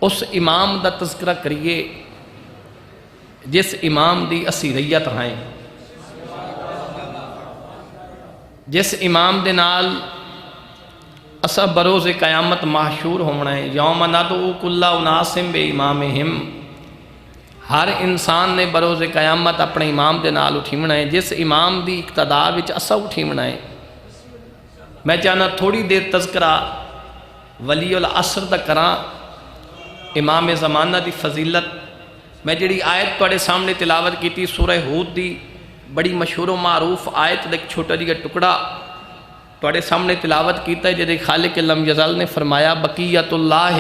اس امام دا تذکرہ کریے جس امام دی اسی ریت ہیں، جس امام دے نال اسا بروز قیامت محشور ہونا ہے۔ یوم ندعو کل اناس بامامہم، ہر انسان نے بروز قیامت اپنے امام دے نال اٹھیونا ہے، جس امام دی اقتداء وچ اسا اٹھیونا ہے۔ میں چاہنا تھوڑی دیر تذکرہ ولی العصر دا کراں، امام زمانہ دی فضیلت۔ میں جڑی آیت تواڈے سامنے تلاوت کیتی سورہ ہود دی بڑی مشہور و معروف آیت دا ایک چھوٹا جہا ٹکڑا تواڈے سامنے تلاوت کیتا ہے، جدے خالق لم یزل نے فرمایا بقیت اللہ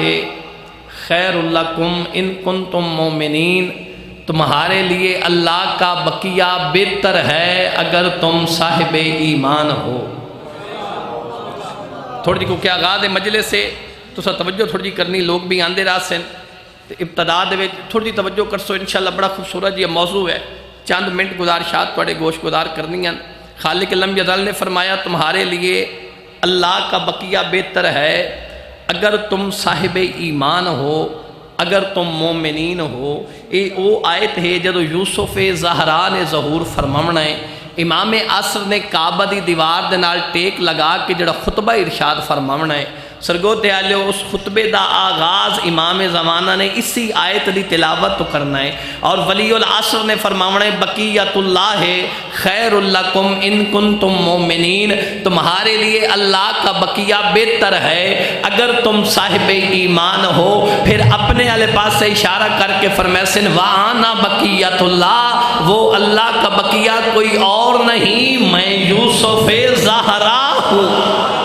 خیر لکم ان کنتم مومنین، تمہارے لیے اللہ کا بقیہ بہتر ہے اگر تم صاحب ایمان ہو۔ تھوڑی کو کیا آغاز ہے مجلس سے تو سا توجہ تھوڑی جی کرنی، لوگ بھی آندے رات سے ابتدا دے تھوڑی جی توجہ کر سو، انشاءاللہ بڑا خوبصورت یہ موضوع ہے، چند منٹ گزارشات تھوڑے گوش گزار کرنی ہیں۔ خالق لم یزل نے فرمایا تمہارے لیے اللہ کا بقیہ بہتر ہے اگر تم صاحب ایمان ہو، اگر تم مومنین ہو۔ یہ وہ آیت ہے جدو یوسف زہرا نے ظہور فرماونا ہے، امام عصر نے کعبہ دی دیوار دے نال ٹیک لگا کے جڑا خطبہ ارشاد فرماونا ہے، سرگو تیالیو اس خطبے دا آغاز امام زمانہ نے اسی آیت دی تلاوت تو کرنا ہے، اور ولی العصر نے فرماونا ہے بقیت اللہ خیر لکم ان کنتم مومنین، تمہارے لیے اللہ کا بقیہ بہتر ہے اگر تم صاحب ایمان ہو۔ پھر اپنے والے پاس سے اشارہ کر کے فرمیسن وانا بقیت اللہ، وہ اللہ کا بقیہ کوئی اور نہیں، میں یوسف زہرا ہوں۔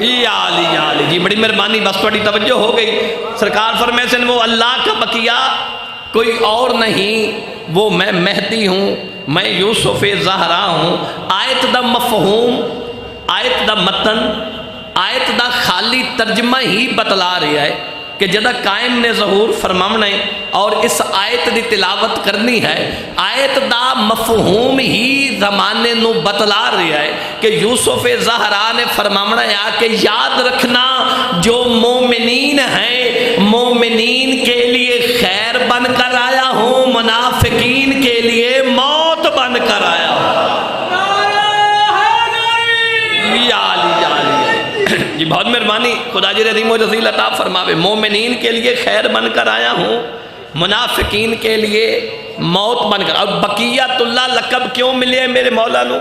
یا علی جی بڑی مہربانی، بس تھوڑی توجہ ہو گئی۔ سرکار فرمیسن وہ اللہ کا بقیہ کوئی اور نہیں، وہ میں مہدی ہوں، میں یوسف زہرا ہوں۔ آیت دا مفہوم، آیت دا متن، آیت دا خالی ترجمہ ہی بتلا رہا ہے کہ جدہ قائم نے ظہور فرماونا ہے اور اس آیت دی تلاوت کرنی ہے، آیت دا مفہوم ہی زمانے نو بتلا رہا ہے کہ یوسف زہرا نے فرماونا ہے کہ یاد رکھنا جو مومنین ہیں، مومنین کے لیے خیر بن کر آیا ہوں، منافقین کے لیے موت بن کر آیا ہوں۔ جی بہت مہربانی، خدا جی عظیم و جزیل عطا فرماوے۔ مومنین کے لیے خیر بن کر آیا ہوں، منافقین کے لیے موت بن کر۔ اور بقیت اللہ لقب کیوں ملے میرے مولا نو؟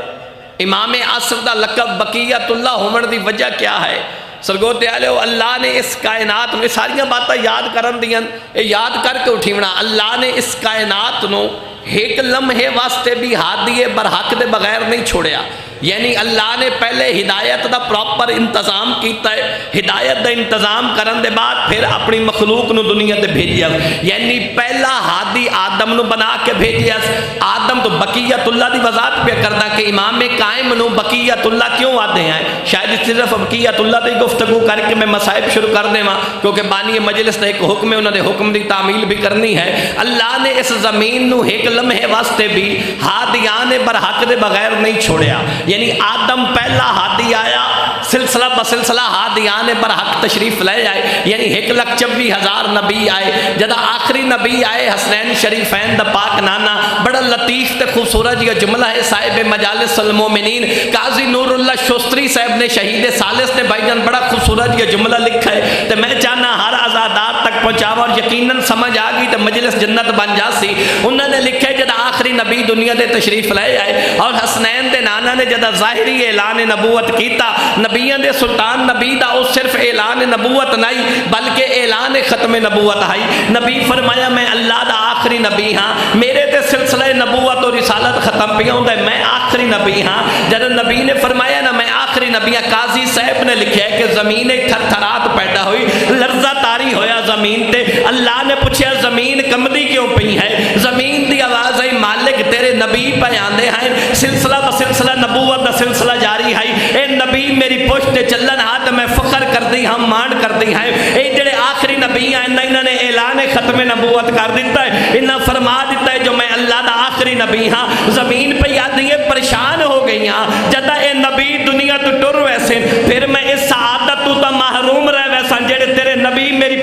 امام عصر دا لقب بقیت اللہ ہومن دی وجہ کیا ہے؟ سرگو تیالو اللہ نے اس کائنات میں ساریاں باتاں یاد کرن دیاں، یاد کر کے اٹھیونا۔ اللہ نے اس کائنات نو ایک لمحے واسطے بھی ہادی برحق دے بغیر نہیں چھوڑیا، یعنی اللہ نے پہلے ہدایت دا پراپر انتظام کیتا ہے، ہدایت دا انتظام کرن دے بعد پھر اپنی مخلوق نو دنیا تے بھیجیا، یعنی پہلا ہادی آدم نو بنا کے بھیجیا۔ آدم تو بقیت اللہ دی وضاحت پہ کردا کہ امام قائم نو بقیت اللہ کیوں آتے ہیں، شاید صرف بقیت اللہ تے گفتگو کر کے میں مصائب شروع کر دے ماں، کیونکہ بانی مجلس دا ایک حکم ہے، انہوں نے حکم دی تعمیل بھی کرنی ہے۔ اللہ نے اس زمین نو ایک لمحے واسطے بھی ہادیان برحق دے بغیر نہیں چھوڑیا، یعنی آدم پہلا ہادی آیا، سلسلہ بسلسلہ ہادیان برحق تشریف لے آئے، یعنی 1,24,000 نبی آئے۔ جدہ آخری نبی آئے حسنین شریفین دا پاک نانا، بڑا لطیف تے خوبصورت یہ جملہ ہے صاحب مجالس المومنین قاضی نور اللہ شوستری صاحب نے شہید ثالث نے بھائی جان بڑا خوبصورت یہ جملہ لکھا ہے، تو میں چاہنا ہر آزادات تک پہنچاوا اور یقیناً سمجھ آگئی تو مجلس جنت بن جاسی۔ انہوں نے لکھا ہے جدہ آخری نبی دنیا دے تشریف لے آئے اور حسنین دے نانا نے جدہ ظاہری اعلان نبوت کیتا، نبیان دے سلطان نبی دا اس صرف اعلان نبوت نہیں بلکہ اعلان ختم نبوت ہے۔ نبی فرمایا میں اللہ دا آخری نبی ہاں، میرے تے سلسلہ نبوت اور رسالت ختم پہ ہوں، میں آخری نبی ہاں۔ جب نبی نے فرمایا نا میں آخری نبی ہاں، قاضی صاحب نے لکھا ہے کہ زمین تھر تھرات پیدا ہوئی، لرزہ تاری ہویا زمین تے۔ اللہ نے پوچھا زمین کمدی کیوں پئی ہے؟ زمین دی آواز ہے مالک تیرے نبی پہ آندے ہیں، سلسلہ بسلسلہ نبوت دا سلسلہ جاری ہے، اے نبی میری پشت چلن ہاتھ میں فخر کر دی ہم مان کر دی ہیں، اے جڑے آخری نبی ہیں انہوں نے اعلان ختم نبوت کر دیتا ہے، انہوں فرما دیتا ہے جو میں اللہ دا آخری نبی ہاں۔ زمین پہ یادیں پریشان ہو گئی ہاں، جدہ اے نبی دنیا تو ٹر ویسے پھر میں اس سعادت تو محروم رہ ویسا جڑے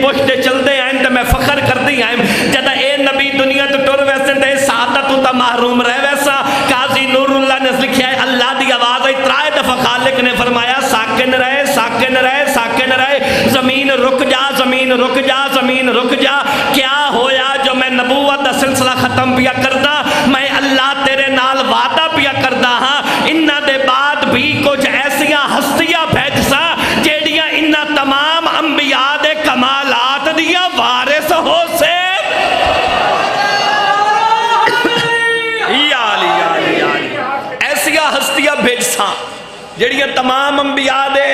پشت چلتے آئیں تو میں فخر کرتی آئیں جدہ اے نبی دنیا تو ٹر ویسے تے سعادت تا محروم رہ ویسا قاضی نور اللہ نے لکھیا ہے اللہ دی آواز ہے ترائے دفعہ خالق نے فرمایا ساکن رہے ساکن رہے ساکن رہے زمین رک جا زمین رک جا زمین رک جا کیا ہویا جو میں نبوت دا سلسلہ ختم پیا کردا میں اللہ تیرے نال وعدہ پیا کردا ہاں انہاں دے بعد بھی کچھ ایسیاں ہستیاں بھیجسا جیڑیاں انہاں تمام انبیاء دے کمالات دیاں وارث ہو سے ایسیاں ہستیاں بھیجسا جیڑیاں تمام انبیاء دے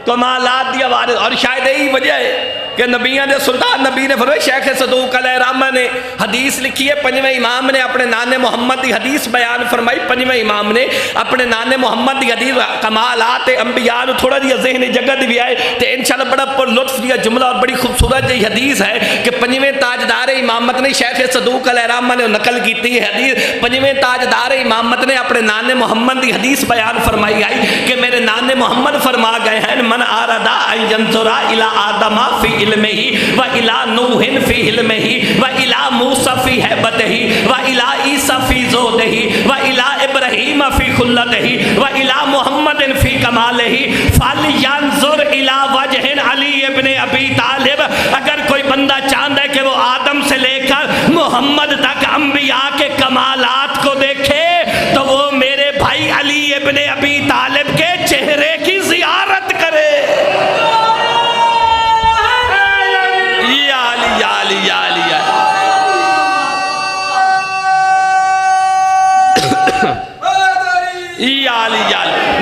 کمالات دیا وارث اور شاید یہی وجہ ہے کہ نبیان دے سلطان نبی نے فرمایا شیخ صدوق علیہ رحمہ نے حدیث لکھی ہے پنجویں امام نے اپنے نانے محمد دی حدیث بیان فرمائی پنجویں امام نے اپنے نانے محمد دی حدیث کمالات انبیاء نے تھوڑا دیا ذہنی جگہ دی بھی آئے تو انشاءاللہ بڑا پر لطف دیا جملہ اور بڑی خوبصورت جی حدیث ہے کہ پنجویں تاجدار امامت نے شیخ صدوق علیہ رحمہ نے نقل کیتی ہے حدیث پنجویں تاجدار امامت نے اپنے نانے محمد دی حدیث بیان فرمائی آئی کہ میرے نانے محمد فرما گئے ہیں من آردا ان ینظرا الی آدم فی علمہ و الی نوح فی علمہ و الی موسی فی ہیبتہ و الی عیسی فی زہدہ و الی ابراہیم فی خلتہ و الی محمد فی کمالہ فلینظر الی وجہ علی ابن ابی طالب اگر کوئی بندہ چاہتا ہے کہ وہ آدم سے لے کر محمد تک انبیاء کے کمالات کو دیکھے تو وہ میرے بھائی علی ابن ابی طالب کے چہرے کی زیارت کرے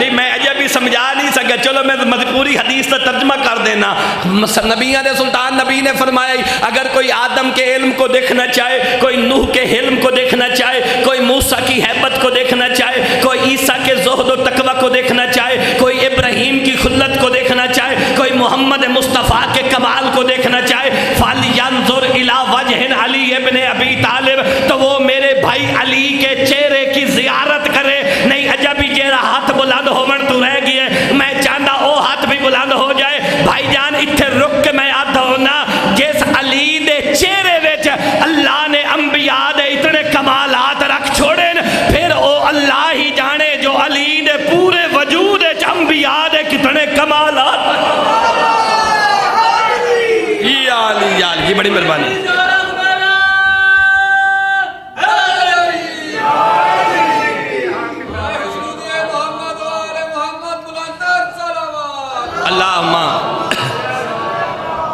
نہیں میں اجے بھی سمجھا نہیں سکا چلو میں مذکوری حدیث کا ترجمہ کر دینا نبیان دے سلطان نبی نے فرمایا اگر کوئی آدم کے علم کو دیکھنا چاہے کوئی نوح کے علم کو دیکھنا چاہے کوئی موسیٰ کی حیبت کو دیکھنا چاہے کوئی عیسیٰ کے زہد و تقوی کو دیکھنا چاہے کوئی ابراہیم کی خلت کو دیکھنا چاہے کوئی محمد مصطفیٰ کے کمال کو دیکھنا چاہے فَلْيَنْظُرْ إِلَىٰ وَجْهٍ عَلِيِّ ابْنِ أَبِي طَالِبٍ تو وہ میرے بھائی علی کے چہرے کی زیارت کرے نہیں عجبی جیرا ہاتھ بلند ہو من تو رہ گئے میں چاہتا او ہاتھ بھی بلند ہو جائے بھائی جان اتھے رک کے میں آتا ہونا جس علی دے چہرے ویچ اللہ نے انبیاء دے اتنے کمالات رکھ چھوڑیں پھر او اللہ ہی جانے جو علی دے پورے وجود انبیاء دے کتنے کمالات یہ بڑی مہربانی اللہم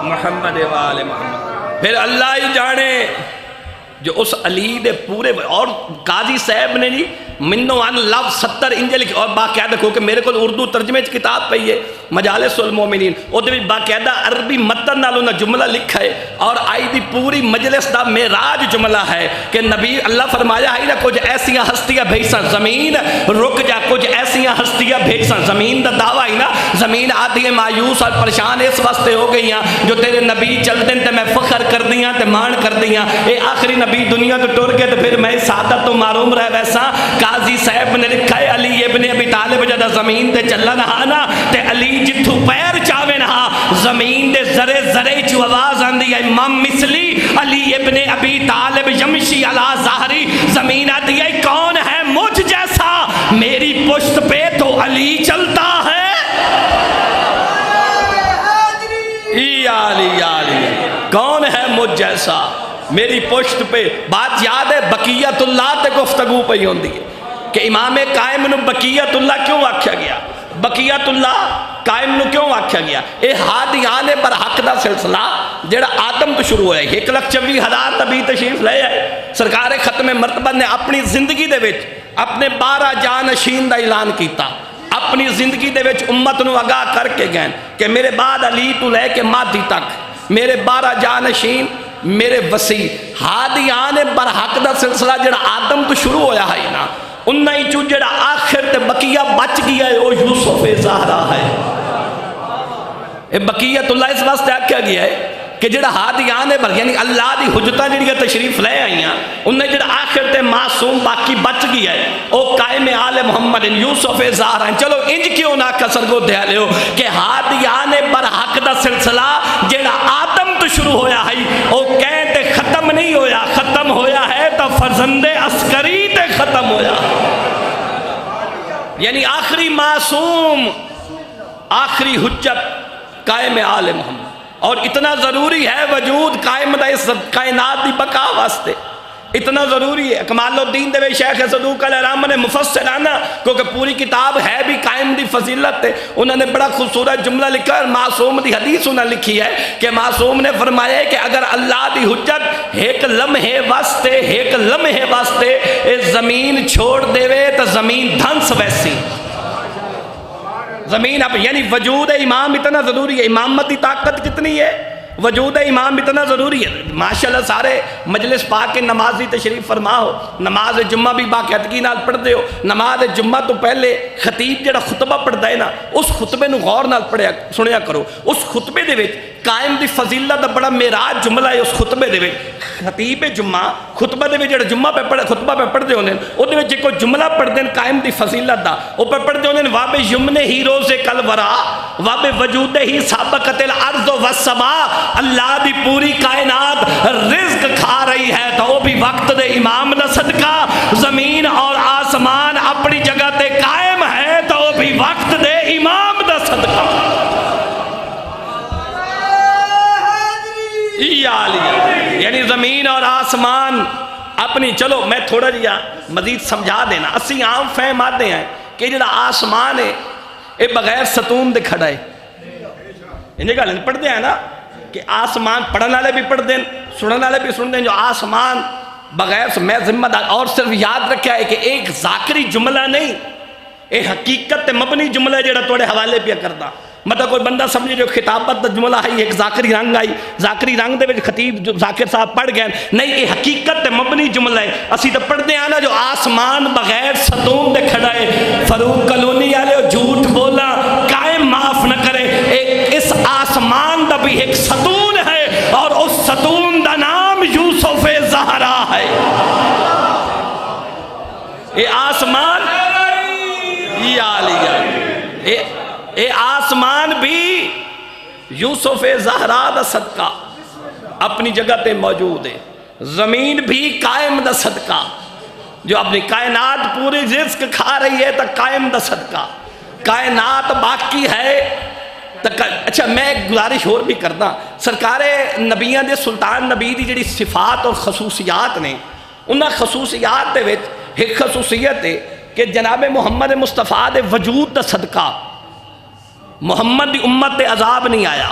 محمد وآل محمد پھر اللہ ہی جانے جو اس علی دے پورے اور قاضی صاحب نے جی منو عن لفظ 70 انجل اور باقاعدہ کو کہ میرے کو اردو ترجمے کی کتاب پئی ہے مجالس المومنین او دے باقاعدہ عربی متن نالوں نہ جملہ لکھا ہے اور آئی دی پوری مجلس دا معراج جملہ ہے کہ نبی اللہ فرمایا ہے نا کچھ ایسیاں ہستیاں بھیجساں زمین رک جا کچھ ایسیاں ہستیاں بھیجساں زمین دا دعویٰ ہے نا زمین آتی ہے مایوس اور پریشان اس واسطے ہو گئی ہیں جو تیرے نبی چل دیں تے میں فخر کر دیاں تے مان کر دیاں اے آخری نبی دنیا تو ٹور گئے تو پھر میں سعادت تو معروم رہ ویسا قاضی صاحب نے لکھا ہے علی ابن ابی طالب جدہ زمین تے چلن ہانا تے علی جتھو پیر چاوے نہا زمین دے ذرے ذرے چو آواز آندی ہے امام مثلی علی ابن ابی طالب یمشی علی ظاہری زمین آتی ہے کون ہے مجھ جیسا میری پشت پہ تو علی چلتا ہے کون ہے مجھ جیسا میری پشت پہ بات یاد ہے بقیت اللہ تے گفتگو پہ ہوندی ہے کہ امام قائم نو بقیت اللہ کیوں آکھیا گیا بقیت اللہ قائم نو کیوں آکھیا گیا اے ہادیان برحق دا سلسلہ جڑا آدم تو شروع ہویا ہے 1,24,000 نبی تشریف لے آئے سرکار ختم مرتبہ نے اپنی زندگی دے وچ اپنے 12 جانشین دا اعلان کیتا اپنی زندگی دے وچ امت نو آگاہ کر کے گئے کہ میرے بعد علی تو لے کے مہدی تک میرے 12 جانشین میرے وسیع ہادیان برحق دا سلسلہ جڑا آدم تو شروع ہویا ہے نا انہا ہی چو جڑا آخر تے بقیہ بچ گیا ہے وہ یوسف زہرا ہے اے بقیت اللہ اس واسطے آکھیا گیا ہے کہ جڑا ہادیان برحق یعنی اللہ دی حجتہ جڑی تشریف لے آئی ہیں انہیں جڑا آخر تے معصوم باقی بچ گیا ہے او قائم آل محمد یوسف زہرا ہیں چلو انج کیوں نہ کسر کو دیا لے ہو کہ ہادیان برحق دا سلسلہ جڑا آدم تو یعنی آخری معصوم، آخری حجت قائم آل محمد، اور اتنا ضروری ہے وجود قائم دا اس کائنات دی بقا واسطے، اتنا ضروری ہے۔ کمال الدین دے شیخ صدوق علیہ الرحمہ نے مفصلانہ، کیونکہ پوری کتاب ہے بھی قائم دی فضیلت ہے، انہوں نے بڑا خوبصورت جملہ لکھا ہے، معصوم دی حدیث انہوں نے لکھی ہے کہ معصوم نے فرمایا ہے کہ اگر اللہ دی حجت ایک لمحے واسطے اس زمین چھوڑ دے وے تو زمین دھنس ویسی زمین اب، یعنی وجود امام اتنا ضروری ہے۔ امامت کی طاقت کتنی ہے، وجود امام اتنا ضروری ہے۔ ماشاءاللہ سارے مجلس پاک کے نمازی تشریف فرما ہو، نماز جمعہ بھی باقاعدگی نال پڑھ دے ہو۔ نماز جمعہ تو پہلے خطیب جڑا خطبہ پڑھتا ہے نا، اس خطبے نو غور نال پڑھیا سنیا کرو۔ اس خطبے دے وچ قائم دی فضیلت دا بڑا معراج جملہ ہے۔ اس خطبے دے وچ خطیب جمعہ خطبہ دے وچ جڑا جمعہ پہ پڑھ خطبہ پہ پڑھ دے ہوندے او دے وچ کوئی جملہ پڑھ دین قائم دی فضیلت دا، او پہ پڑھ دے ہوندے واب یمن ہی روز کل ورا واب وجود ہی سابقت الارض والسماء، اللہ دی پوری کائنات رزق کھا رہی ہے تو وہ بھی وقت دے امام دا صدقہ، زمین اور آسمان اپنی جگہ تے قائم ہے تو وہ بھی وقت دے امام دا صدقہ۔ یعنی زمین اور آسمان اپنی، چلو میں تھوڑا جیا مزید سمجھا دینا، اسی عام فہم آتے ہیں کہ جڑا آسمان ہے یہ بغیر ستون دے کھڑا ہے، انہیں گا پڑھ دے ہیں نا کہ آسمان پڑھنے والے بھی پڑھ دیں، سننے والے بھی سن دیں، جو آسمان بغیر میں ذمہ دار، اور صرف یاد رکھا ہے کہ ایک ذاکری جملہ نہیں، ایک حقیقت مبنی جملہ جڑا توڑے حوالے پہ کرتا، مطلب کوئی بندہ سمجھے جو خطابت دا جملہ ہے ایک ذاکری رنگ آئی، ذاکری رنگ دے وچ خطیب جو ذاکر صاحب پڑھ گئے نہیں، یہ حقیقت مبنی جملہ ہے۔ اسی تو پڑھ دیں نا جو آسمان بغیر ستون دے کھڑا ہے، فاروق کالونی والے جھوٹ بولا قائم معاف نہ کرے، اس آسمان دا بھی ایک ستون ہے اور اس ستون دا نام یوسف زہرا ہے۔ یہ آسمان اے آسمان بھی یوسف زہرا دا صدقہ اپنی جگہ تے موجود ہے، زمین بھی قائم دا صدقہ جو اپنی کائنات پوری رزق کھا رہی ہے، تا قائم دا صدقہ کائنات باقی ہے۔ اچھا میں ایک گزارش اور بھی کرتا، سرکار نبیاں دے سلطان نبی دی جڑی صفات اور خصوصیات نے، انہاں خصوصیات دے وچ ایک خصوصیت ہے کہ جناب محمد مصطفیٰ دے وجود دا صدقہ محمد دی امت تے عذاب نہیں آیا،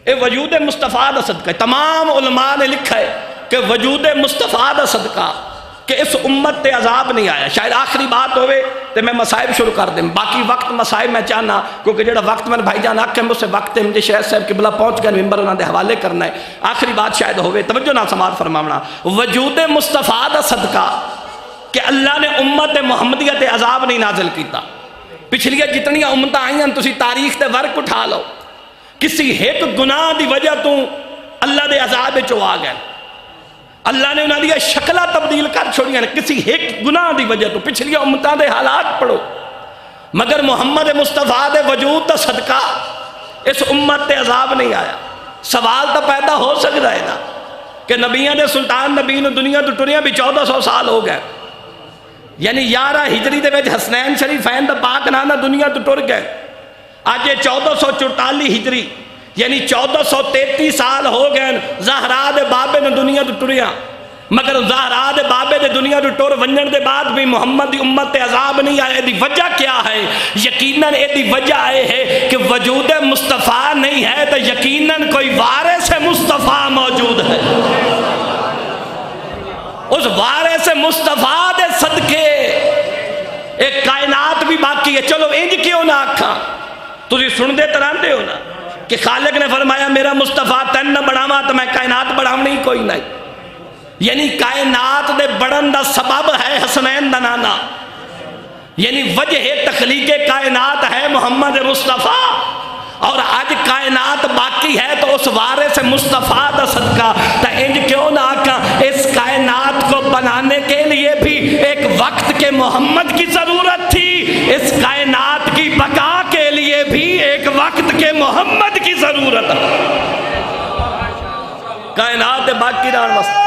اے وجود مصطفیٰ دا صدقہ ہے۔ تمام علماء نے لکھا ہے کہ وجود مصطفیٰ دا صدقہ کہ اس امت تے عذاب نہیں آیا۔ شاید آخری بات ہوئے تو میں مسائب شروع کر دیں، باقی وقت مسائب میں چاہنا کیونکہ جڑا وقت میں بھائی جان آکھیں مجھ سے وقت ہے، مجھے شہر صاحب قبلہ پہنچ گئے، ممبر انہوں نے حوالے کرنا ہے، آخری بات شاید ہوئے، توجہ نہ سماعت فرماونا۔ وجود مصطفیٰ دا صدقہ کہ اللہ نے امت محمدیت عذاب نہیں نازل کیتا۔ پچھلی جتنی امتاں آئیں تسی تاریخ تے ورق اٹھا لو، کسی ایک گناہ دی وجہ تو اللہ دے عذاب چو آ گئے، اللہ نے انہوں نے شکلہ تبدیل کر چھوڑی ہیں کسی ایک گناہ دی وجہ تو۔ پچھلی امتاں دے حالات پڑھو، مگر محمد مصطفیٰ دے وجود دا صدقہ اس امت تے عذاب نہیں آیا۔ سوال تو پیدا ہو سکتا ہے نا کہ نبیاں دے سلطان نبی نے دنیا تو ٹریاں بھی 1400 سال ہو گئے، یعنی 11 ہجری دے وچ حسنین شریفین دا پاک نانا دنیا تو ٹر گئے، آج 1444 ہجری یعنی 1433 سال ہو گئے زہرا دے بابے نے دنیا تو ٹریا، مگر زہرا دے بابے دے دنیا تو ٹر ونجن دے بعد بھی محمد دی امت تے عذاب نہیں آئے۔ دی وجہ کیا ہے؟ یقیناً دی وجہ ہے کہ وجود مصطفیٰ نہیں ہے تو یقیناً کوئی وارث مصطفیٰ موجود ہے، اس وارث مصطفیٰ دے صدقے ایک کائنات بھی باقی ہے۔ چلو انج کیوں نہ آکھاں، تسی سن دے تراندے ہو نا کہ خالق نے فرمایا میرا مصطفیٰ تن نہ بڑھاواں تو میں کائنات بڑھاونی کوئی نہیں، یعنی کائنات دے بڑھن دا سبب ہے حسنین دا نانا، یعنی وجہ تخلیق کائنات ہے محمد مصطفیٰ، اور آج کائنات باقی ہے تو اس وارث مصطفیٰ دا صدقہ۔ تا انج کیوں نہ آکھاں اس کائنات کو بنانے کے لیے بھی ایک وقت کے محمد کی ضرورت تھی، اس کائنات کی بقا کے لیے بھی ایک وقت کے محمد کی ضرورت ہے۔ کائنات باقی رہن واسطے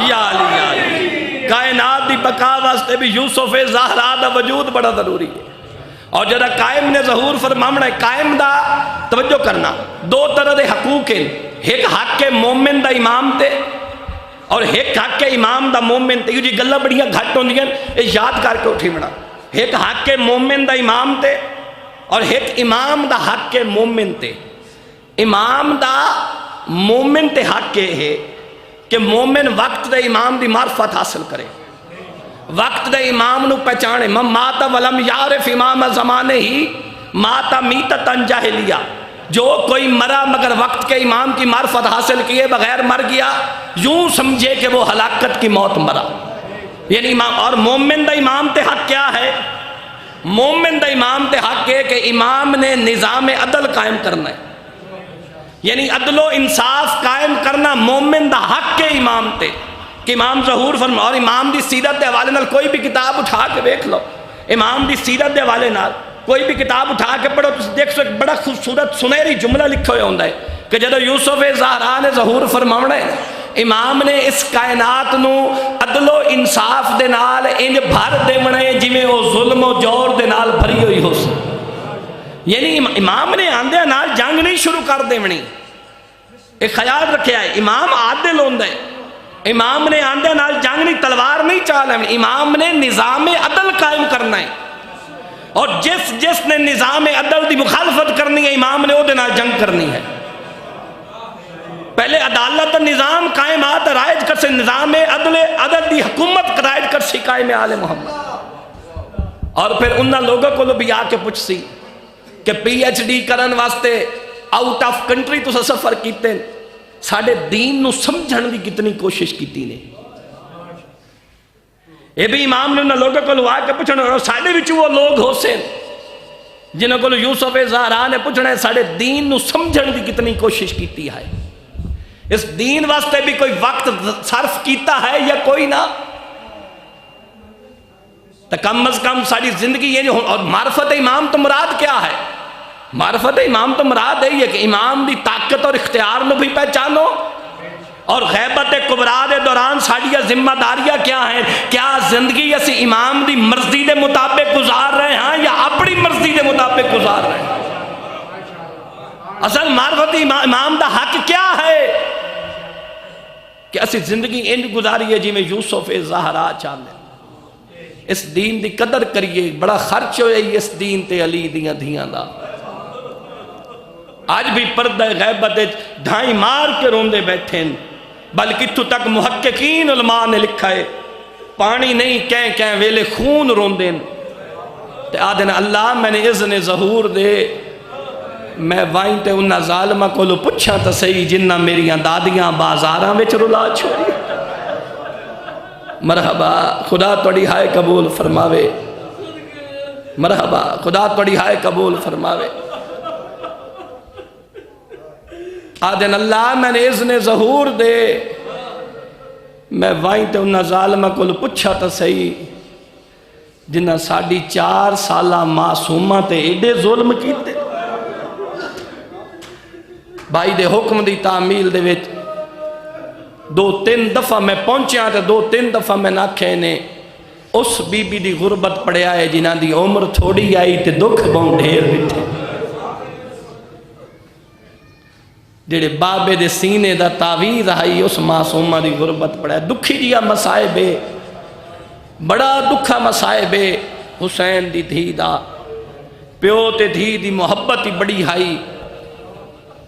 یا علی یا علی کائنات دی بقا واسطے بھی یوسف زہرا دا وجود بڑا ضروری ہے۔ اور جڑا قائم نے ظہور فرماونا ہے، قائم دا توجہ کرنا دو طرح دے حقوق ہیں، ایک حق مومن دا امام تے اور ایک حق امام دا مومن تے۔ یہ جی گلہ بڑیاں گھٹ ہوندیاں، یہ یاد کر کے اٹھی بنا، ایک حق مومن دا امام تے اور ایک امام دا حق مومن تے۔ امام دا مومن تے حق یہ ہے کہ مومن وقت دے امام دی معرفت حاصل کرے، وقت دے امام نو پہچانے۔ من ماتا ولم یعرف امام زمانے ہی ماتا میتتن جاہلیہ، جو کوئی مرا مگر وقت کے امام کی معرفت حاصل کیے بغیر مر گیا، یوں سمجھے کہ وہ ہلاکت کی موت مرا۔ یعنی امام اور مومن دا امام تے حق کیا ہے؟ مومن دا امام تے حق ہے کہ امام نے نظام عدل قائم کرنا ہے، یعنی عدل و انصاف قائم کرنا مومن دا حق کے امام تے کہ امام ظہور فرما۔ اور امام دی سیرت دے حوالے نال کوئی بھی کتاب اٹھا کے دیکھ لو، امام دی سیرت دے حوالے نال کوئی بھی کتاب اٹھا کے پڑھو تو دیکھ سو ایک بڑا خوبصورت سنہری جملہ لکھا ہوا ہوتا ہے کہ جب یوسف زہرا نے ظہور فرماونا ہے، امام نے اس کائنات نو عدل و انصاف دے نال انج بھر دیونا ہے جویں او ظلم و جور دے نال بھری ہوئی ہو سی۔ یعنی امام نے آندے نال جنگ نہیں شروع کر دیونی، ایک خیال رکھیا ہے، امام عادل ہوندا ہے، امام نے آندے نال جنگ نہیں، تلوار نہیں چالنی، امام نے نظام عدل قائم کرنا ہے، اور جس نے نظام عدل دی مخالفت کرنی ہے امام نے او دے نال جنگ کرنی ہے۔ پہلے عدالت نظام قائمات رائج کر سے، نظام عدل دی حکومت رائج کر سی قائم آل محمد، اور پھر انہاں لوگوں کو بھی آ کے پوچھ سی کہ پی ایچ ڈی کرن واسطے آؤٹ آف کنٹری تو سفر کیتے، ساڑھے دین نو سمجھن دی کتنی کوشش کیتی نے۔ یہ بھی امام نے انہاں لوگوں کو لوا کے پوچھنا، اور ساڑھے وچ وہ لوگ ہو سے جنہوں کو یوسف زہرا نے پوچھنا ہے ساڑھے دین نو سمجھن دی کتنی کوشش کیتی ہے، اس دین واسطے بھی کوئی وقت صرف کیتا ہے یا کوئی نہ؟ تو کم از کم ساری زندگی یہ جو، اور معرفت امام تو مراد کیا ہے؟ معرفت امام تو مراد ہے یہ کہ امام دی طاقت اور اختیار نو بھی پہچانو، اور غیبت کبریٰ دے دوران ساڑھیا ذمہ داریاں کیا ہیں، کیا زندگی اسی امام دی مرضی دے مطابق گزار رہے ہیں یا اپنی مرضی دے مطابق گزار رہے ہیں؟ اصل معرفت امام دا حق کیا ہے کہ اسی زندگی انج گزاری ہے جی میں یوسف زہرا چاہتے ہیں، اس دین دی قدر کریے، بڑا خرچ ہوئے اس دین تے علی دیاں دھیاں دا۔ آج بھی پردہ غیبت ڈھائی مار کے روندے بیٹھیں، بلکہ تو تک محققین علماء نے لکھا ہے پانی نہیں کہیں ویلے خون روندیں، تے آدھنا اللہ میں نے اذن ظہور دے، میں وائیں تے انہا ظالمہ کو لو پچھا تا صحیح جنہ میریاں دادیاں بازاراں وچ رلا چھوڑی۔ مرحبا، خدا توڑی ہائے قبول فرماوے، مرحبا، خدا توڑی ہائے قبول فرماوے۔ آدھن اللہ میں نے اذن ظہور دے، میں وائیں تے انہا ظالمہ کو لو پچھا تا صحیح جنہ 4.5 سالہ معصومہ تے ایڈے ظلم کیتے، بھائی دے حکم دی تعمیل دے وچ 2-3 دفعہ میں پہنچیا تے 2-3 دفعہ میں نہ کھینے اس بی بی دی غربت پڑیا ہے جنہ دی عمر تھوڑی آئی تے دکھ بہن ڈھیر بیٹھے، جڑے بابے دے سینے دا تعویذ آئی اس معصومہ دی غربت پڑیا۔ دکھی جیا مسائب ہے، بڑا دکھا مسائب ہے، حسین دی دھی دا پیو تے دھی دی محبت ہی بڑی ہائی،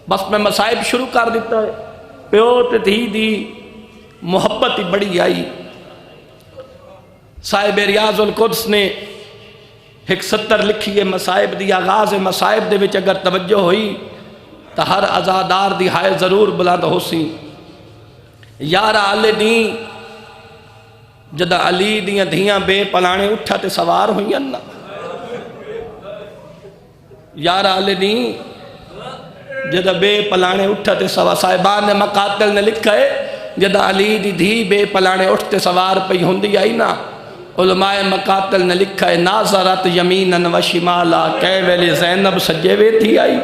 بس میں مسائب شروع کر دیتا ہے، پیو تے دھی دی محبت ہی بڑی آئی۔ صاحب ریاض القدس نے ایک 70 لکھی ہے مسائب دی، آغاز مسائب دے وچ اگر توجہ ہوئی تو ہر عزادار دی ہائے ضرور بلند ہو سی۔ یارہ علی دین جدہ علی دیاں دھیاں بے پلانے اٹھا تے سوار ہوئی انہ، یارہ علی دین جدہ بے پلانے اٹھا تے سوار، صاحبان نے مقاتل نے لکھا ہے جدہ علی دی دھی بے پلانے اٹھتے سوار پہ ہوندی آئی نا، علماء مقاتل نے لکھا ہے ناظرت یمیناً و شمالا، کہے ویلے زینب سجے وے تھی آئی،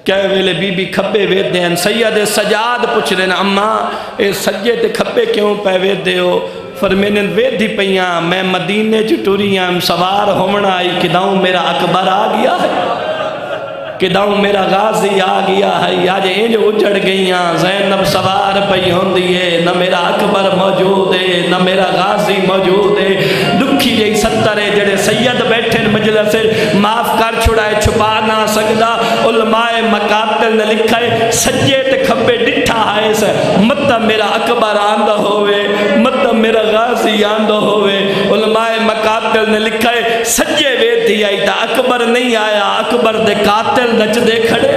کہے ویلے بی بی کھبے وے دین، سید سجاد پوچھ رہے نا اماں اے سجے تے کھبے کیوں پہ وے دے ہو؟ فرمینے ویدھی پیاں میں مدینے چٹوریاں سوار ہومنا آئی کداؤں میرا اکبر آ گیا ہے، کداؤں میرا غازی آ گیا ہے، یا جے انج اجڑ گئیاں زینب سوار پئی ہوندی ہے، نہ میرا اکبر موجود ہے نہ میرا غازی موجود ہے۔ دکھی جئی ستر ہے جڑے سید بیٹھے مجلس معاف کر چھڑائے چھپا نہ سکدا۔ علماء مقاتل نے لکھا ہے سجے تے کھبے ڈٹھا ہے سے مت میرا اکبر آندہ ہوئے مت میرا غازی آندہ ہوئے۔ علماء مقاتل نے لکھا ہے سجے ویدھی آئی تا اکبر نہیں آیا، اکبر دے قاتل نچ دے کھڑے،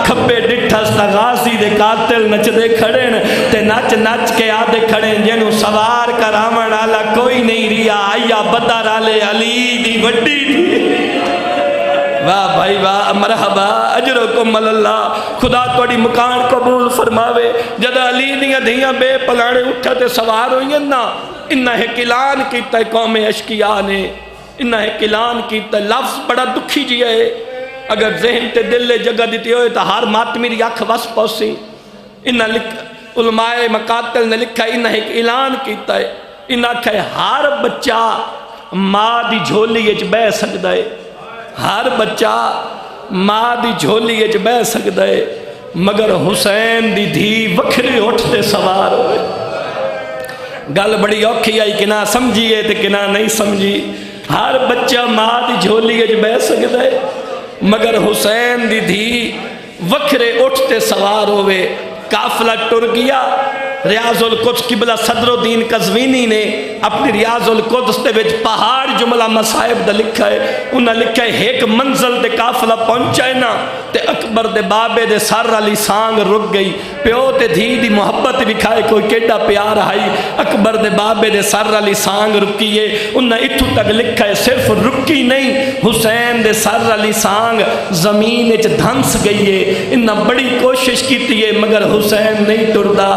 کھبے ڈٹھس تا غازی دے قاتل نچ دے کھڑے تے نچ نچ کے آدھے کھڑے جنہوں سوار کر آمن آلا کوئی نہیں ریا، آیا بدر آلے علی دی وڈی تھی۔ واہ بھائی واہ، مرحبا، اجرکم اللہ، خدا توڑی مکان قبول فرماوے۔ جد علی دیاں دھیاں بے پلانے اٹھا تے سوار ہوئیں نا، انہا ایک اعلان کیتا ہے قوم اشکیاء نے، انہا ایک اعلان کیتا ہے، لفظ بڑا دکھی جی ہے، اگر ذہن تے دل لے جگہ دیتی ہوئے تو ہر ماتمی ری اکھ وس پوسی۔ انہا علماء مقاتل نے لکھا ہے انہا ایک اعلان کیتا ہے، انہا کہا ہے ہر بچہ ماں دی جھولی اچ بے سکتا ہے، ہر بچہ ماں دی جھولی اچ بے سکتا ہے، مگر حسین دی دھی وکھری اٹھتے سوار ہوئے۔ گل بڑی اوکھی آئی کہ نہ سمجھیے تے کہ نہ نہیں سمجھی، ہر بچہ ماں دی جھولی اچ بے سکتا ہے، مگر حسین دی دھی وکھرے اٹھتے سوار ہوئے۔ قافلہ ٹر گیا، ریاض القدس قبلہ صدر الدین قزوینی نے اپنی ریاض القدس دے وچ پہاڑ جملہ مصائب دا لکھا ہے، انہاں لکھا ہے ایک منزل دے قافلہ پہنچا ہے نا تے اکبر دے بابے دے سر علی سانگ رک گئی، پیو تے دھی دی محبت دکھائے کوئی کیڑا پیار آئی، اکبر دے بابے دے سر علی سانگ رکیے، انہاں اتھو تک لکھا ہے صرف رکی نہیں، حسین دے سر علی سانگ زمین اچ دھنس گئی ہے، انہاں بڑی کوشش کیتی ہے مگر حسین نہیں ٹردا۔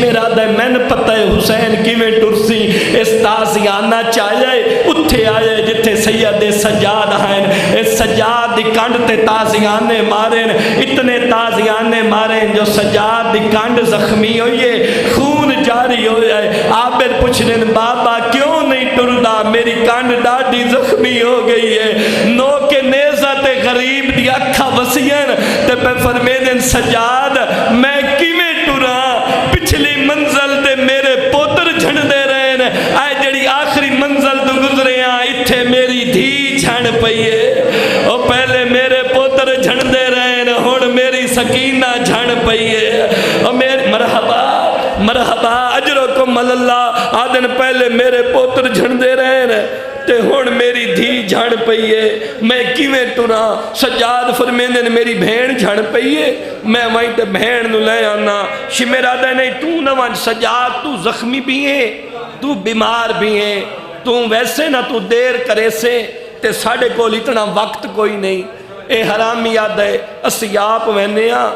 میرا دے میں نے پتہ ہے حسین کیویں ٹرسی، اس تازیانہ چاہیے اتھے آئے جتھے سید سجاد ہیں، اس سجاد دی کنڈ تے تازیانے ماریں، اتنے تازیانے ماریں جو سجاد دی کنڈ زخمی ہوئے، خون جاری ہوئے۔ عابر پوچھنے بابا کیوں نہیں ٹردا، میری کنڈ ڈاڈی زخمی ہو گئی ہے، نو کے نیزہ تے غریب دی اکھا وسیعن تے پہ فرمیدن سجاد میں کیویں ٹرا، پچھلی منزل دے میرے پوتر جھن دے رہے ہیں، آئے جڑی آخری منزل تو گزرے ہیں اتھے میری دھی جھن پئیے، او پہلے میرے پوتر جھن دے رہے ہیں ہون میری سکینہ جھن پئیے، او میری مرحبا مرحبا اجرکم اللہ، آدن پہلے میرے پوتر جھن دے رہے ہیں تے ہون میری دھی جھن پئیے، میں کیویں ٹرا۔ سجاد فرمیندے میری بہن جھن پئیے، میں وہیں تے بہن نو لے آنا، شمیرا دے نہیں تو نہ وانج سجاد تو زخمی بھی ہے، تو بیمار بھی ہے، تو ویسے نہ تو دیر کرے سے تے ساڑھے کو اتنا وقت کوئی نہیں، اے حرامی یاد ہے اسی آپ وینیا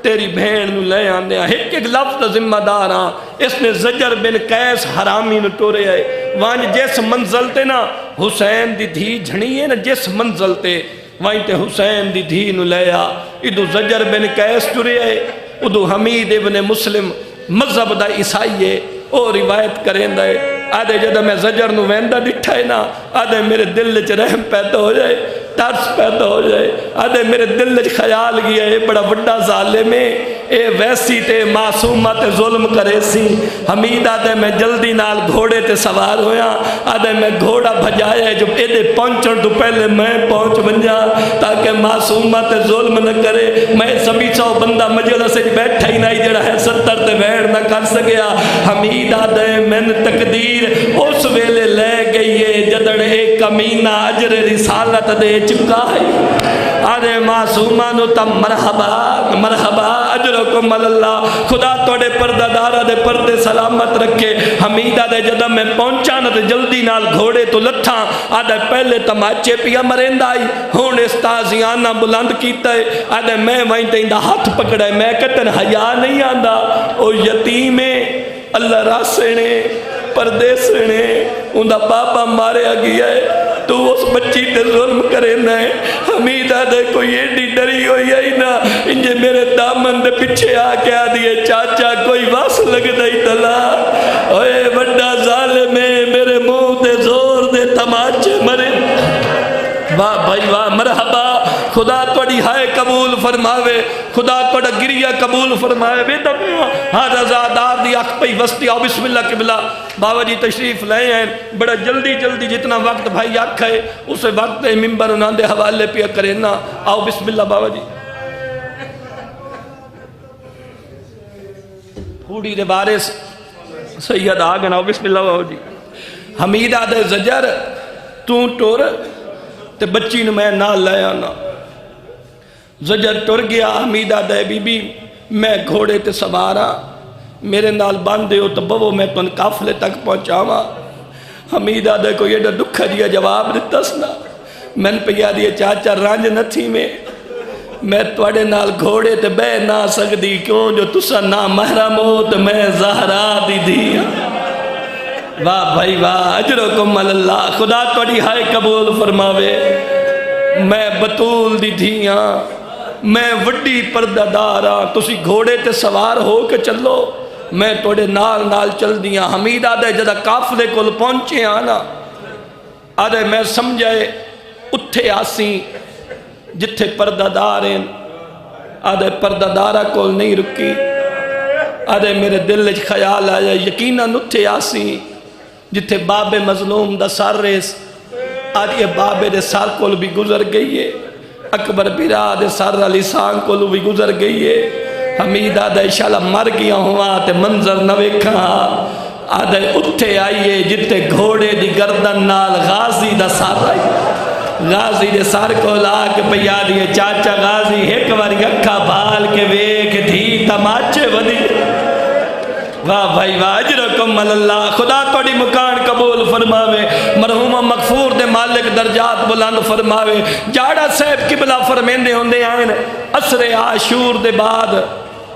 تیری بہن نو لے آنے ایک ایک لفظ ذمہ دار ہاں۔ اس نے زجر بن قیس حرامی نو ٹورے آئے وہاں جس منزل تے نا حسین دی دھی جھنی ہے نا، جس منزل تے وہیں تے حسین دی دھی نو لے آ، ادو زجر بن قیس ٹورے آئے، ادو حمید ابن مسلم مذہب دا عیسائی ہے، او روایت کریں دے آدھے جدہ میں زجر نو ویندہ ڈٹھا ہے نا، آدھے میرے دل چ رحم پیدا ہو جائے، ترس پیدا ہو جائے، آدھے میرے دل چ خیال گیا ہے بڑا بڑا ظالم ہے، اے ویسی تے معصومہ تے ظلم کرے سی۔ حمید آدھے میں جلدی نال گھوڑے تے سوار ہویا، آدھے میں گھوڑا بھجایا ہے جو ایدے پہنچن تو پہلے میں پہنچ بنجا تاکہ معصومہ تے ظلم نہ کرے، میں سبھی سو بندہ مجلس سے بیٹھا ہی نہیں جڑا ہے 70 تے بیٹھ نہ کر سکیا۔ حمید آدھے میں تقدیر اس ویلے لے گئی ہے جدڑ ایک کمینہ اجر رسالت دے چکا ہے، آدھے معصومہ نو تم مرحبا مرحبا اجرکم اللہ، خدا توڑے پردہ دارہ دے پردے سلامت رکھے۔ حمیدہ دے جدہ میں پہنچا نہ تے جلدی نال گھوڑے تو لٹھاں، آدھے پہلے تماچے پیا مرند آئی ہون اس تازیانہ بلند کیتا ہے، آدھے میں وہیں تے اندہ ہاتھ پکڑا ہے، میں کہتن حیاء نہیں آندہ، او یتیمیں اللہ راسے نے پردے سے نے اندہ بابا مارے گیا ہے، تو اس بچی تے ظلم کرے نہ ہے حمیدہ دے کوئی ایڈی ڈری ہوئی ہے نا انجے میرے دامن دے پیچھے آ کے آ دیئے چاچا کوئی واس لگ دائی تلا اوے بڑا ظالم ہے میرے منہ دے زور دے تماچے مرے واہ بھائی واہ مرحبا خدا توڑی ہائے قبول فرماوے خدا توڑا گریہ قبول فرماوے بے دمیاں ہاں رضادار دی اکھ پئی وستی آؤ بسم اللہ قبلہ بابا جی تشریف لائے ہیں بڑا جلدی جلدی جتنا وقت بھائی آکھ ہے اسے وقت ممبر انہاں دے حوالے پیا کرے نا آؤ بسم اللہ بابا جی پھوڑی دے بارس سید آگن آؤ بسم اللہ بابا جی حمیدہ دے زجر تو ٹور تے بچی نے میں نہ لے آنا زجر ٹر گیا حمیدہ دے بی بی میں گھوڑے تے سوارا میرے نال باندھے ہو تو بو میں تن قافلے تک پہنچاوا حمیدہ دے کو یہ دکھا دیا جواب دیتا سنا میں نے پہ یاد یہ چاچا رانج نہ تھی میں توڑے نال گھوڑے تے بے نہ سکدی کیوں جو تسا نہ محرم ہو تو میں زہرا دی دیا واہ بھائی واہ اجرکم اللہ خدا توڑی ہائے قبول فرماوے میں بطول دی دھیاں میں وڈی پردہ دارا تسی گھوڑے تے سوار ہو کے چلو میں توڑے نال نال چل دیاں حمیدہ دے جدہ کافلے کل پہنچے آنا آدھے میں سمجھائے اٹھے آسیں جتھے پردہ داریں آدھے پردہ دارہ کول نہیں رکی آدھے میرے دل خیال آیا یقیناً اٹھے آسیں جتھے باب مظلوم دا سار ریس آدھے باب دے سار کول بھی گزر گئی ہے اکبر بیرا دے سار علی سان کول بھی گزر گئی ہے حمیدہ دے شالا مر گیا ہوا تے منظر نوے کھا آدھے اٹھے آئیے جتھے گھوڑے دی گردن نال غازی دا سار آئی غازی دے سار کو لا کے پیا دیے چاچا غازی ایک باری اکھا بھال کے ویک تھی تماچے ودی واہ بھائی واہ اجرکم اللہ خدا توڑی مکان قبول فرماوے مرحوم مغفور دے مالک درجات بلند فرماوے جاڑا صاحب قبلہ فرمیندے ہوندے آئین عصر عاشور دے بعد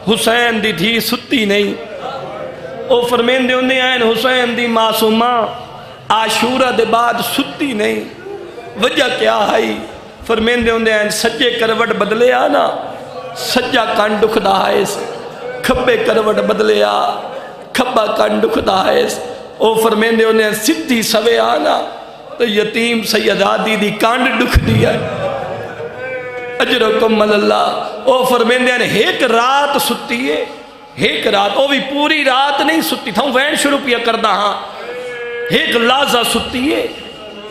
حسین دی دھی ستی نہیں او فرمیندے ہوندے آئین حسین دی معصومہ عاشورہ دے بعد ستی نہیں وجہ کیا ہے فرمیندے ہوندے آئین سجے کروٹ بدلے آنا سجا کان دکھ دا ہے کھبے کروٹ بدلے آ کھبا کان دکھ دا ہے او فرمیندے ہوندے سدھی سوے آنا تو یتیم سیدادی دی کانڈ دکھ دیا اجرکم اللہ او فرمیندے ہیں ایک رات ستی ہے ایک رات او بھی پوری رات نہیں ستی تھا وین شروع پیا کردہ ہاں ایک لازہ ستی ہے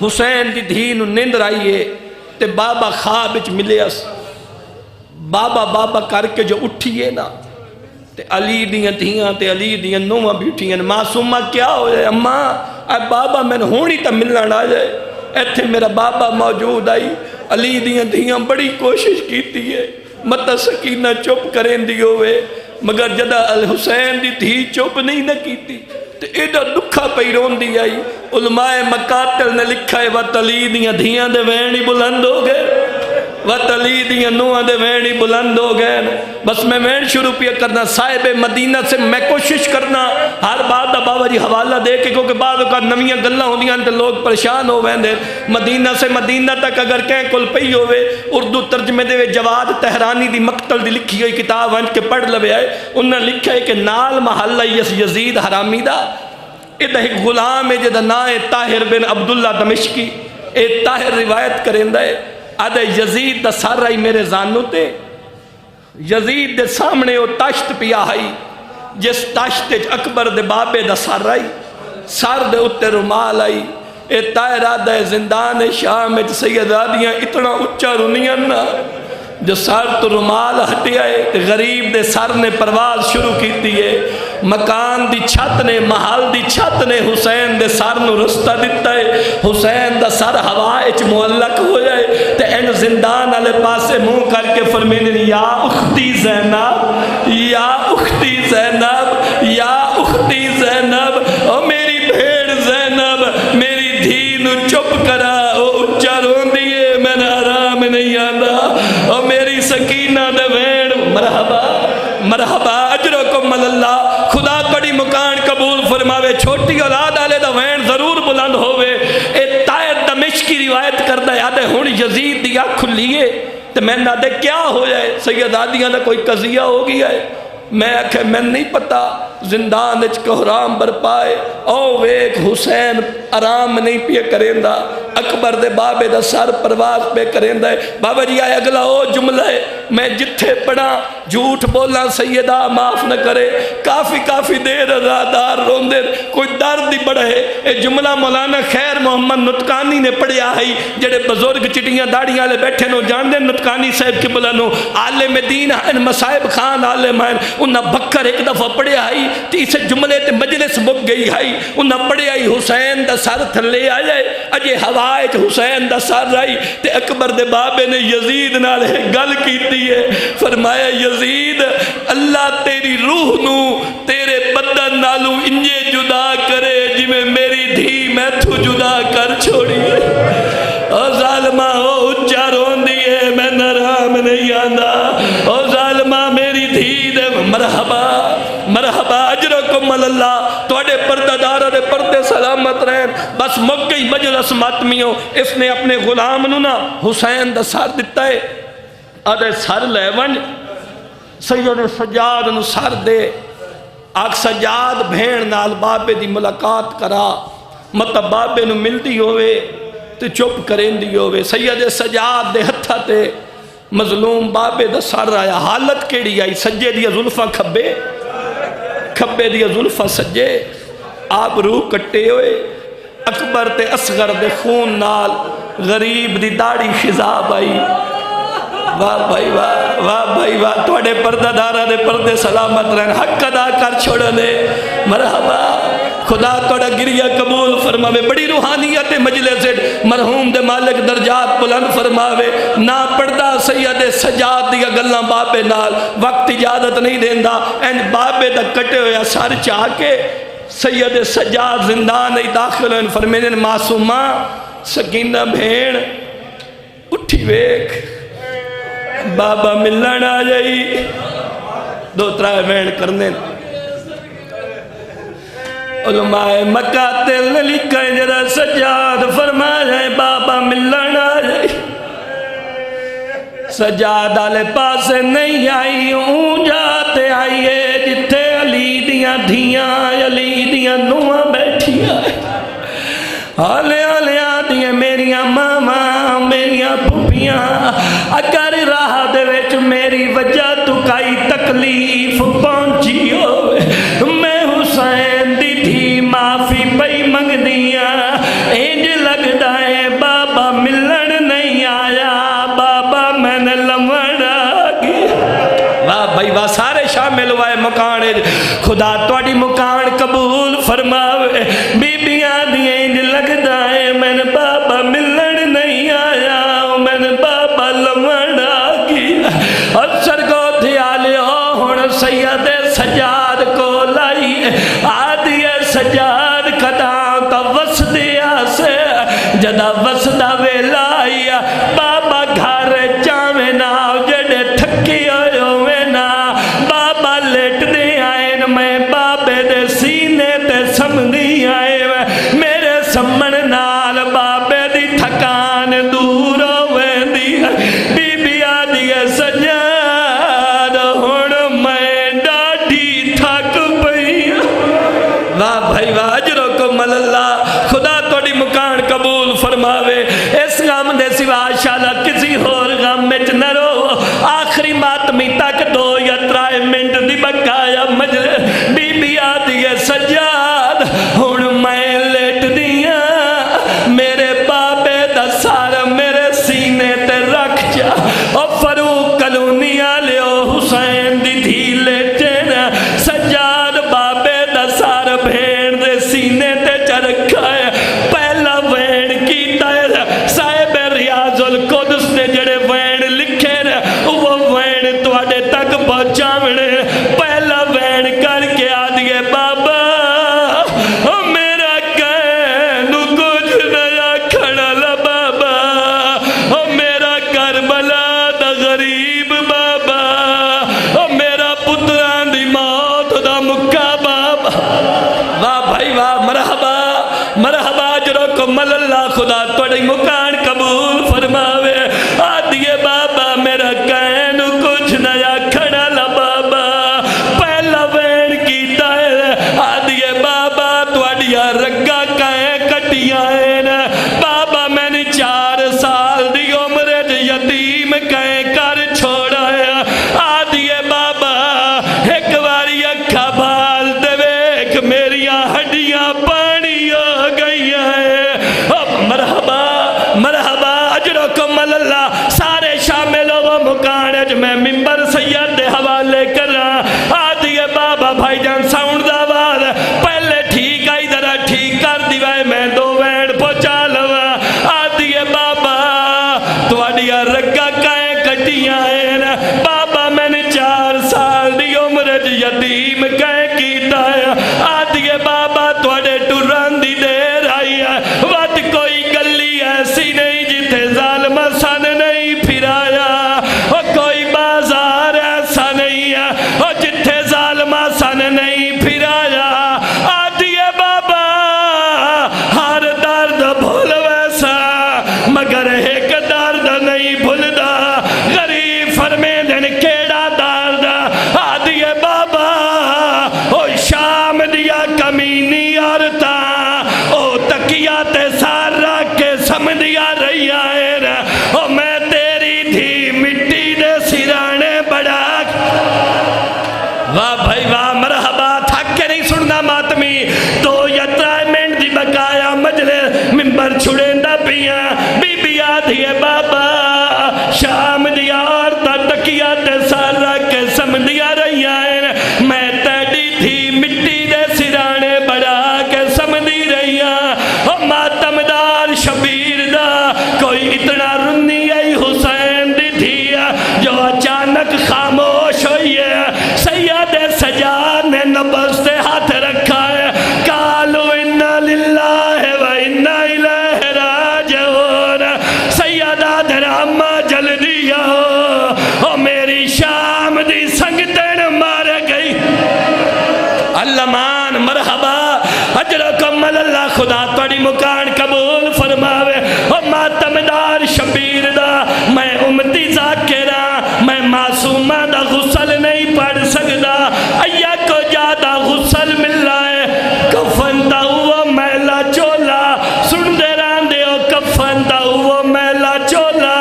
حسین دی دھین نیندر آئیے تے بابا خوابچ ملے اس بابا بابا کر کے جو اٹھئیے نا تے علی دیاں دھیاں تے علی دیاں نوہ بھی اٹھئیے معصومہ کیا ہو جائے اماں اے بابا میں ہونی تا ملنا نہ جائے ایتھے میرا بابا موجود آئی علی دیاں دھیاں بڑی کوشش کیتی ہے مطا سکینہ چپ کریں دیو ہوئے مگر جدہ الحسین دی دھی چپ نہیں نہ کیتی تے ایڈا دکھا پیرون دی آئی علماء مقاتل نے لکھا ہے وَتَ علی دیاں دھیاں دے وینی بلند ہو گئے وَتَ علی دیاں نوہ دے وینی بلند ہو گئے بس میں وین شروع پیا کرنا صاحب مدینہ سے میں کوشش کرنا ہر بات دا بابا جی حوالہ دے کے کیونکہ بعد اوقات نویاں گلہ ہوں دیاں تے لوگ پریشان ہو ویندے مدینہ سے مدینہ تک اگر کہیں کل پئی ہوئے اردو ترجمے دے جواد تہرانی دی مقتل دی لکھی ہوئی کتاب وانچ کے پڑھ لوے آئے انہوں نے لکھا ہے کہ نال محلہ یزید حرامی دا ادھا ایک غلام ہے جدہ نائے طاہر بن عبداللہ دمشقی اے طاہر روایت کریں دے آدھے یزید دا سار رہی میرے زانو تے یزید دے سامنے وہ تاشت پیا آئی جس تاشت اکبر دے بابے دا سار رہی سار دے اتے رمال آئی اے طاہر آدھے زندان شام سیدادیاں اتنا اچھا رنیاں نا جو سار تو رمال ہٹی آئے غریب دے سر نے پرواز شروع کی دیئے مکان دی چھت نے محل دی چھت نے حسین دے سر نو رستہ دیتا ہے حسین دا سر ہوائچ معلق ہو جائے تے این زندان علی پاسے منہ کر کے فرمینے یا اختی زینب یا اختی زینب یا اختی زینب او میری بھیڑ زینب میری دھینو چپ کرا او اچھا رون دیئے میں نے آرام نہیں آنا او میری سکینہ دے ویڑ مرحبا مرحبا اجرکم اللہ خدا بڑی مکان قبول فرماوے چھوٹی اولاد آلے دا وین ضرور بلند ہوئے اے طاہر دمشقی روایت یزید دیا کھلیے تو میں نہ دے کیا ہو جائے سیدادیاں دا کوئی قضیہ ہو گیا ہے میں آکھے میں نہیں پتا زندان اچ کوہرام برپائے او ویک حسین آرام نہیں پیا کریں دا اکبر دے بابے دا سر پرواز پہ کریں دا بابا جی آئے اگلا او جملہ ہے میں جتھے پڑھا جھوٹ بولا سیدہ معاف نہ کرے کافی دیر ازادار روندے کوئی درد ہی بڑھے اے جملہ مولانا خیر محمد نتکانی نے پڑھیا ہے جڑے بزرگ چٹیاں داڑیاں لے بیٹھے نو جان دے نتکانی صاحب قبلہ نو عالم دین ہیں مصائب خان عالم ہیں انہاں بکر ایک دفعہ پڑھیا ہے تیسے جملے تے مجلس مک گئی ہے انہاں پڑھیا ہے حسین دا سر تھلے آئے اجے ہوائے حسین دا سر آئی تے اکبر دے بابے نے یزید نال گل کیتی ہے فرمایا یزید اللہ تیری روح نو تیرے بدن نالو انجے جدا کرے جی میں میری دھی میں تو جدا کر چھوڑی او ظالمہ او اچھا رون دیئے میں نرام نہیں آندہ او ظالمہ میری دھی دے مرحبا اجرکم اللہ توڑے پردہ دارہ دے پردے سلامت رہن بس مک گئی مجلس ماتمیوں اس نے اپنے غلام نونا حسین دا سار دیتا ہے آدھے سار لے ونج سید سجاد نو سار دے آگ سجاد بھین نال بابے دی ملاقات کرا مطلب بابے نو مل دی ہوئے تے چپ کریں دی ہوئے سید سجاد دے ہتھا تے مظلوم بابے دا سر آیا حالت کیڑی آئی سجے دیا ظلفہ کھبے دیا ظلفہ سجے آپ روح کٹے ہوئے اکبر تے اصغر دے خون نال غریب دی داڑی خضاب آئی واہ بھائی واہ توڑے پردہ دارہ دے پردے سلامت رہن حق ادا کر چھوڑا لے مرحبا خدا توڑا گریہ قبول فرماوے بڑی روحانیت مجلس مرحوم دے مالک درجات بلند فرماوے نہ پڑھدا سید سجاد دیا گلہ بابے نال وقت اجازت نہیں دیندہ این بابے دا کٹے ہویا سار چاہ کے سید سجاد زندان نہیں داخل ہوئے فرمینے معصومہ سکینہ بھین اٹھی ویک بابا ملن آ جائی دو ترائے بھین کرنے علماء مقاتل نے لکھا ہے جرہ سجاد فرما جائے بابا ملن آ جائی سجاد آلے پاسے نہیں آئی اون جاتے آئیے جتے علی دیاں دھیاں علی دیاں نوہ بیٹھی آئے آلے آدھیاں میریاں ماما میریاں پھوپیاں اگر راہ دے وچ میری وجہ تو کئی تکلیف پہنچی ہوئے میں حسین دی تھی معافی پئی منگ دیا انج لگدا ہے بابا ملن نہیں آیا بابا میں نے لمن آگی واہ بھائی واہ سارے شامل ہوئے مکان خدا توڑی مکان قبول فرماوے بی بیاں دیئے انج لگدا ہے میں نے بابا ملن نہیں آیا میں نے بابا لمن آگی اثر کو دھیا لے ہون سید سجاد کو لائی آدھی سجاد کھداں تا وسدیا سے جدا وسدہ ویلائی بابا گھر چاوے نا جڑے تھکی ہوئے نا بابا لیٹ دے آئے میں بابے دے سینے تے سمدھی آئے میرے سمن نال بابے دی تھکان دور ہوئے دی بی بی آدھی سجاد ہون میں ڈاڈی تھک پئی واہ بھائی واہ اجرکم اللہ خدا توڑی مکان قبول فرماوے اس غم دے سوا شالا کسی اور غم میں نہ رو آخری ماتمی تک 2 یا 3 منٹ دی بکایا مجلس بی بی آدھی سجاد ہون میں لیٹ دیا میرے بابے دا سارا میرے سینے تے رکھ جا او فروق کلونیا لیو حسین دی دھی لیٹے نا سجاد بابے دا سارا بھین دے سینے تے چرکھا ہے پہلا وین کیتا ہے صاحب ریاض القدس نے جڑے وین لکھے نا وہ وین توڑے تک پہنچاونے پہلا وین کر کے آدھئے بابا میرا کہنو کچھ نیا کھڑا لا بابا میرا کربلا دا غریب بابا میرا پتران دی موت دا مکہ بابا واہ بھائی واہ مرحبا اجرکم اللہ خدا توڑی مکان قبول فرماوے وچ میں ممبر سید دے حوالے کرا آدھی بابا بھائی جان ساؤنڈ دا آواز پہلے ٹھیک آئی ذرا ٹھیک کر دیوائے میں 2 وینڈ پہنچا لوا آدھی بابا تواڈیاں رگا کائیں کٹیاں ہیں بابا میں نے 4 سال دی عمر یتیم کائیں کیتا ہے آدھی بابا تواڈے ٹران دی دیر آئی ہے وقت کوئی گلی ایسی نہیں جتھے ظالم سن نہیں پھرایا کوئی بازار ایسا نہیں ہے جتھے ظالم سن نہیں پھرایا آدھی بابا ہر درد بھول ویسا مگر ایک درد نہیں بھولدا غریب فرمے دن کیڑا درد آدھی بابا او شام دیا کمینی عورتاں او تکیا تے سارا کے سمندیا رہی آئے او میں تیری تھی مٹی دے سرانے بڑا واہ بھائی واہ مرحبا تھک کے نہیں سننا ماتمی 2 یا 3 منٹ دی بقایا مجلے ممبر چھڑیندہ پیاں بی بی آدھی بابا شام دیا عورتاں تکیا تے سارا کے سمندیا رہی آئے میں تیری تھی مٹی دے سرانے بڑا کے سمندی رہی او ماتمدار شبیر دا کوئی اتنا رنی ای حسین دی تھی جو اچانک خاموش ہوئی ہے سید سجاد نے نبض سے ہاتھ رکھا ہے قالو انا للہ و انا الیہ راجعون سیدہ دراما جل دیا او میری شام دی سنگتن مار گئی اللہ مرحبا اجرکم اللہ خدا توڑی مکان قبول فرماوے او ماتمدار شبیر دا میں امتی ذاکرہ میں معصومہ دا غسل نہیں پڑھ سکتا ایا کو جادہ غسل مل رہا ہے کفن دا ہوا میلا چولا سن دے ران دے او کفن دا ہوا میلا چولا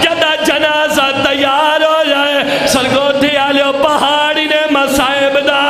جدہ جنازہ تیار ہو جائے سرگوٹھی آلیو پہاڑی نے مسائب دا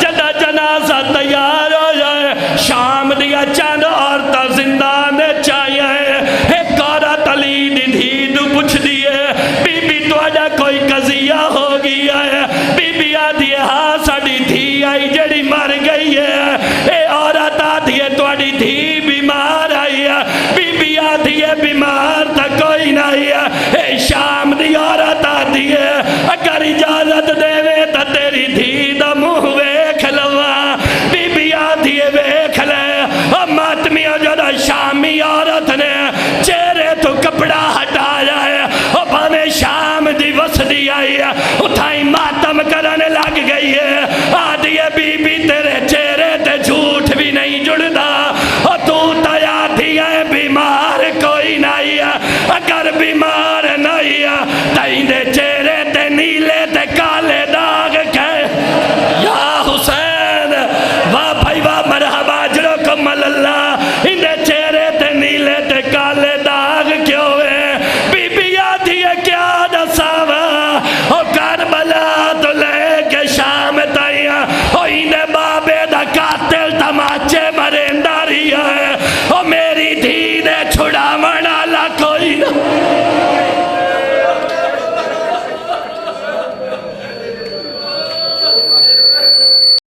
جدہ جنازہ تیار ہو جائے شام دیا چند عورتہ زندان چاہیے ایک عورت علی دی دھید پوچھ دیئے بی بی تو آجا کوئی قضیہ ہو گیا ہے بی بی آدھی ہاں ساڑی دھی آئی جڑی مر گئی ہے اے عورت آدھی تو آڑی دھی بیمار آئی ہے بی بی آدھی بیمار تا کوئی نہیں ہے اے شام دی عورت آدھی ہے اگر اجازت دے وے تا تیری دھی دا منہ ویکھ لوا بی بی آدھی ویکھ لے ماتمی جدہ شامی عورت نے چہرے تو کپڑا ہٹایا ہے او بھانے شام دی وسدی آئی ہے اتھائی ماتم کرنے لگ گئی ہے آدھی بی بی تیرے چہرے تے جھوٹ بھی نہیں جڑدا او تو تیا دیا بیمار کوئی نہیں ہے اگر بیمار نہیں ہے تائیں دے چہرے تے نیلے تے کالے داغ کے یا حسین واہ بھائی واہ مرحبا جرکم اللہ اندے چہرے تے نیلے تے کالے داغ کیوں ہے بی بی آدھی ہے کیا دساوا او کربلا تو لے کے شام تائیاں او اندے بابے دا قاتل تماچے مرنداری ہے او میری دھی دے چھڑا منالا کوئی نہ